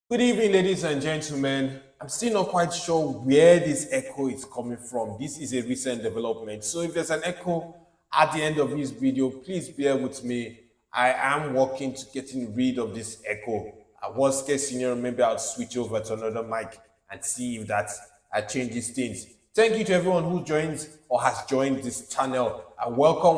Good evening, ladies and gentlemen. I'm still not quite sure where this echo is coming from. This is a recent development. So if there's an echo at the end of this video, please bear with me. I am working to getting rid of this echo. At worst case scenario, maybe I'll switch over to another mic and see if that changes things. Thank you to everyone who joins or has joined this channel. And welcome.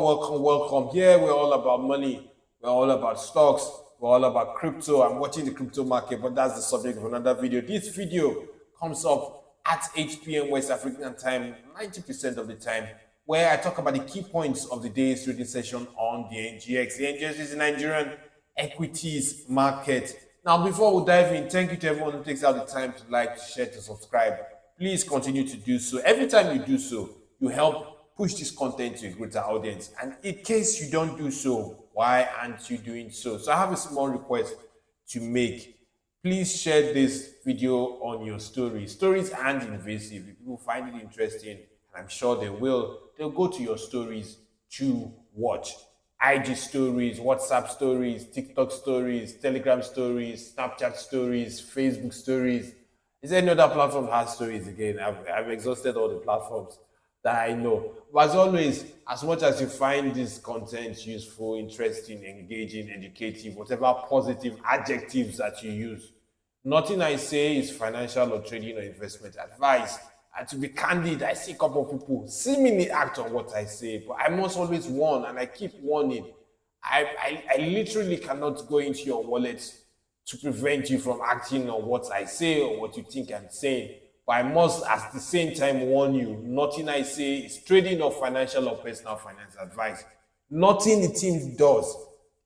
Here we're all about money. We're all about stocks. We're all about crypto. I'm watching the crypto market, but that's the subject of another video. This video comes up at 8 p.m. West African time, 90% of the time, where I talk about the key points of the day's trading session on the NGX. The NGX is the Nigerian equities market. Now, before we dive in, thank you to everyone who takes out the time to like, share, to subscribe. Please continue to do so. Every time you do so, you help push this content to a greater audience. And in case you don't do so, why aren't you doing so? So I have a small request to make. Please share this video on your stories. Stories aren't invasive. If people find it interesting, and I'm sure they will, they'll go to your stories to watch. IG stories, WhatsApp stories, TikTok stories, Telegram stories, Snapchat stories, Facebook stories. Is there any other platform that has stories again? I've exhausted all the platforms that I know. But as always, as much as you find this content useful, interesting, engaging, educative, whatever positive adjectives that you use, nothing I say is financial or trading or investment advice. And to be candid, I see a couple of people seemingly act on what I say, but I must always warn, and I keep warning. I literally cannot go into your wallet to prevent you from acting on what I say or what you think I'm saying. But I must at the same time warn you, nothing I say is trading or financial or personal finance advice. Nothing the team does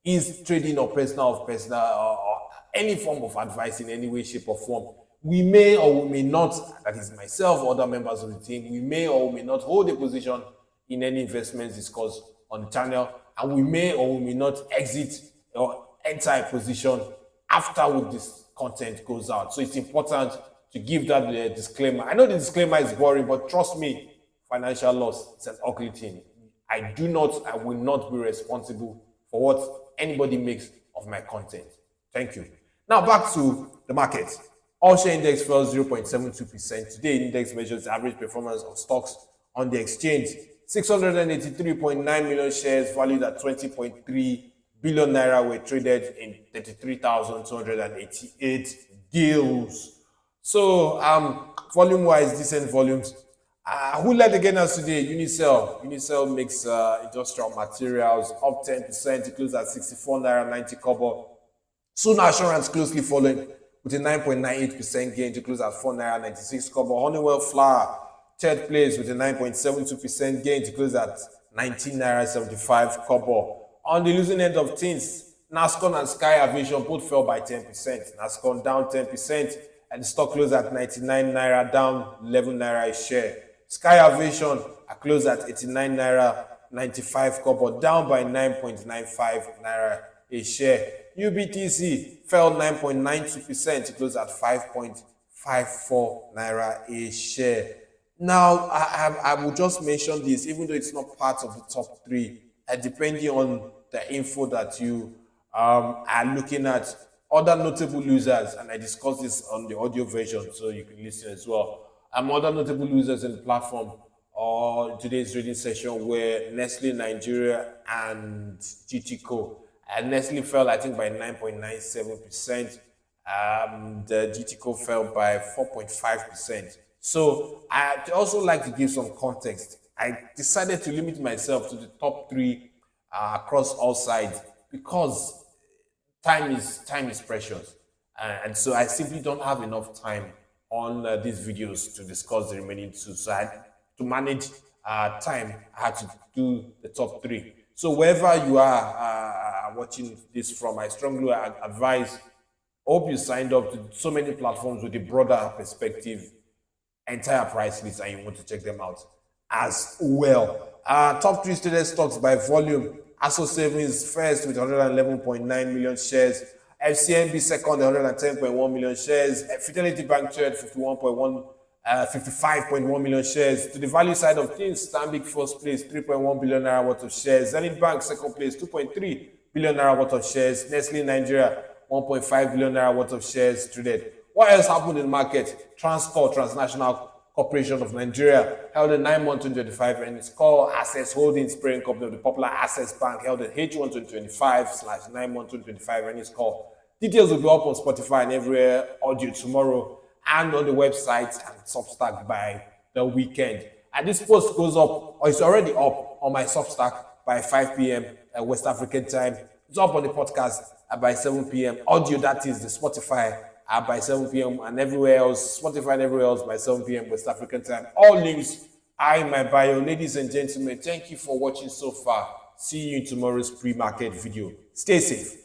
is trading or personal or any form of advice in any way, shape, or form. We may or we may not, that is myself or other members of the team, we may or we may not hold a position in any investments discussed on the channel, and we may or we may not exit or enter a position after this content goes out. So it's important to give that disclaimer. I know the disclaimer is boring, but trust me, financial loss is an ugly thing. I will not be responsible for what anybody makes of my content. Thank you. Now back to the market. All-share index fell 0.72%. Today, index measures the average performance of stocks on the exchange. 683.9 million shares valued at 20.3 billion naira were traded in 33,288 deals. So, volume-wise, decent volumes. Who led the gainers today? Unicell. Unicell makes industrial materials up 10%. It closed at 64 naira 90 kobo. Suna Assurance closely following with a 9.98% gain to close at 4 naira 96 kobo. Honeywell Flour third place with a 9.72% gain to close at 19 naira 75 kobo. On the losing end of things, NASCON and Sky Aviation both fell by 10%. NASCON down 10%, and the stock closed at 99 naira, down 11 naira a share. Sky Aviation closed at 89 naira 95 kobo, down by 9.95 naira a share. UBTC fell 9.92%, it closed at 5.54 naira a share. Now, I will just mention this, even though it's not part of the top three, depending on the info that you are looking at. Other notable losers, and I discussed this on the audio version, so you can listen as well. Other notable losers in the platform or today's trading session were Nestle Nigeria and GTCO. Nestle fell, I think, by 9.97%. The GTCO fell by 4.5%. So I also like to give some context. I decided to limit myself to the top three across all sides because time is precious, and so I simply don't have enough time on these videos to discuss the remaining two. So to manage time, I had to do the top three. So wherever you are watching this from, I strongly advise. Hope you signed up to so many platforms with a broader perspective, entire price list, and you want to check them out as well. Top three traded stocks by volume. ASO Savings first with 111.9 million shares. FCMB second, 110.1 million shares. Fidelity Bank third, 55.1 million shares. To the value side of things, Stanbic first place, 3.1 billion naira worth of shares. Zenith Bank second place, 2.3 billion naira worth of shares. Nestle Nigeria, 1.5 billion naira worth of shares traded. What else happened in the market? Transcorp, Transnational Corporation of Nigeria, held a 9-month 2025 earnings call. Access Holdings, parent company of the popular Access Bank, held a H1 2025/9-month 2025 earnings call. Details will be up on Spotify and everywhere audio tomorrow, and on the website and Substack by the weekend. And this post goes up, or it's already up on my Substack by 5 p.m. West African time. It's up on the podcast by 7 p.m. Audio, that is the Spotify, by 7 p.m. and everywhere else, Spotify and everywhere else by 7 p.m. West African time. All links are in my bio. Ladies and gentlemen, thank you for watching so far. See you in tomorrow's pre-market video. Stay safe.